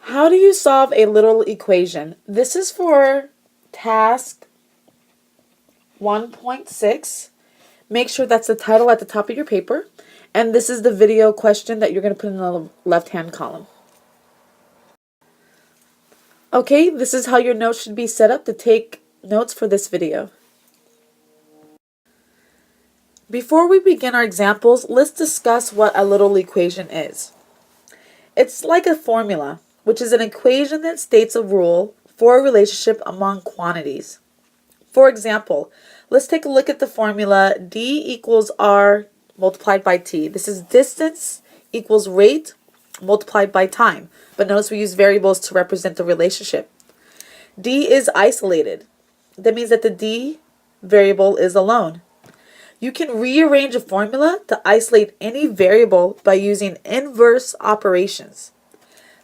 How do you solve a little equation? This is for task 1.6. Make sure that's the title at the top of your paper. And this is the video question that you're going to put in the left-hand column. Okay, this is how your notes should be set up to take notes for this video. Before we begin our examples, let's discuss what a little equation is. It's like a formula, which is an equation that states a rule for a relationship among quantities. For example, let's take a look at the formula D equals R multiplied by T. This is distance equals rate multiplied by time. But notice we use variables to represent the relationship. D is isolated. That means that the D variable is alone. You can rearrange a formula to isolate any variable by using inverse operations.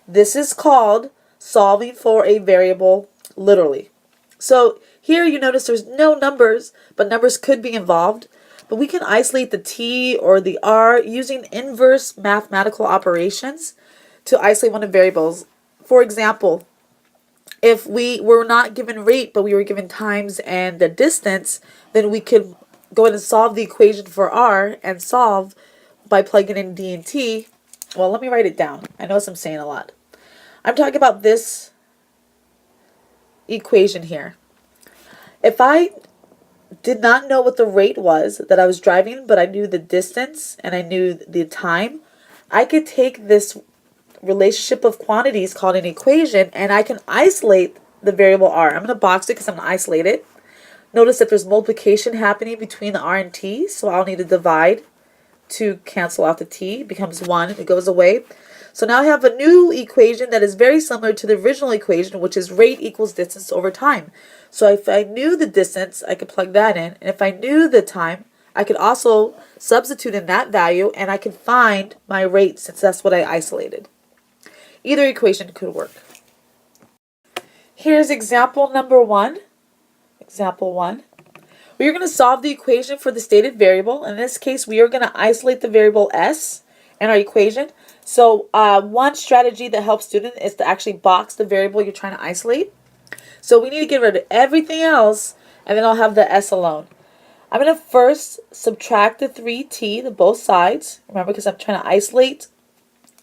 This is called solving for a variable literally. So here you notice there's no numbers, but numbers could be involved. But we can isolate the T or the R using inverse mathematical operations to isolate one of the variables. For example, if we were not given rate, but we were given times and the distance, then we could go ahead and solve the equation for R and solve by plugging in D and T. Well, let me write it down. I know I'm saying a lot. I'm talking about this equation here. If I did not know what the rate was that I was driving, but I knew the distance and I knew the time, I could take this relationship of quantities called an equation and I can isolate the variable R. I'm going to box it because I'm going to isolate it. Notice that there's multiplication happening between the R and T, so I'll need to divide to cancel out the T. It becomes 1, it goes away. So now I have a new equation that is very similar to the original equation, which is rate equals distance over time. So if I knew the distance, I could plug that in. And if I knew the time, I could also substitute in that value and I could find my rate since that's what I isolated. Either equation could work. Here's example number 1. Example 1. We are going to solve the equation for the stated variable. In this case, we are going to isolate the variable s in our equation. So one strategy that helps students is to actually box the variable you're trying to isolate. So we need to get rid of everything else, and then I'll have the s alone. I'm going to first subtract the 3t to both sides. Remember, because I'm trying to isolate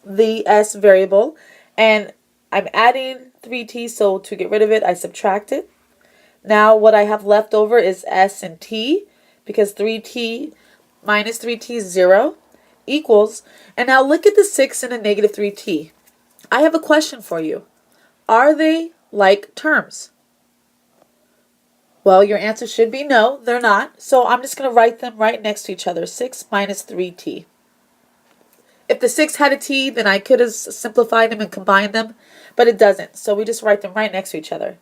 the s variable. And I'm adding 3t, so to get rid of it, I subtract it. Now what I have left over is s and t, because 3t minus 3t is 0, equals, and now look at the 6 and a negative 3t. I have a question for you. Are they like terms? Well, your answer should be no, they're not. So I'm just going to write them right next to each other, 6 minus 3t. If the 6 had a t, then I could have simplified them and combined them, but it doesn't. So we just write them right next to each other.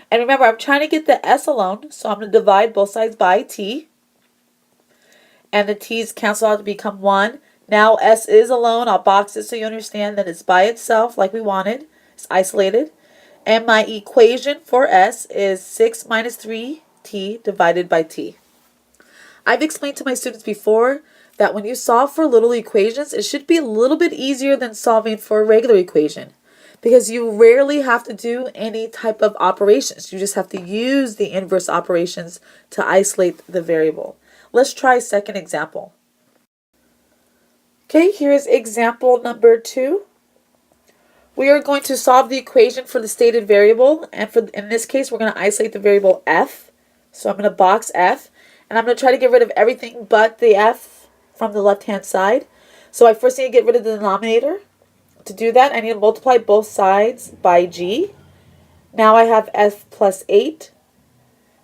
And remember, I'm trying to get the s alone, so I'm going to divide both sides by t. And the t's cancel out to become 1. Now s is alone. I'll box it so you understand that it's by itself like we wanted. It's isolated. And my equation for s is 6 minus 3t divided by t. I've explained to my students before that when you solve for little equations, it should be a little bit easier than solving for a regular equation, because you rarely have to do any type of operations. You just have to use the inverse operations to isolate the variable. Let's try a second example. Okay, here's example number 2. We are going to solve the equation for the stated variable, and in this case, we're going to isolate the variable f. So I'm going to box f, and I'm going to try to get rid of everything but the f from the left-hand side. So I first need to get rid of the denominator. To do that, I need to multiply both sides by g. Now I have f plus 8.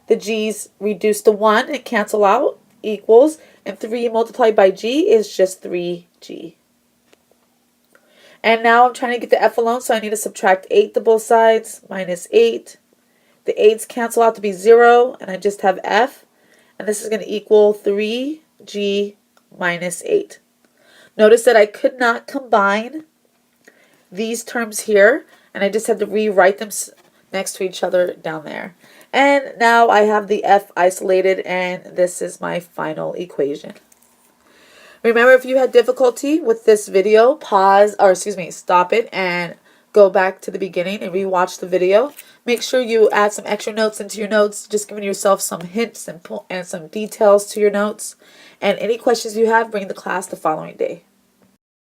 The g's reduce to 1 and cancel out, equals, and 3 multiplied by g is just 3g. And now I'm trying to get the f alone, so I need to subtract 8 to both sides, minus 8. The 8's cancel out to be 0, and I just have f. And this is going to equal 3g minus 8. Notice that I could not combine these terms here, and I just had to rewrite them next to each other down there. And now I have the f isolated, and this is my final equation. Remember, if you had difficulty with this video, stop it and go back to the beginning and rewatch the video. Make sure you add some extra notes into your notes, just giving yourself some hints and some details to your notes. And any questions you have, bring the class the following day.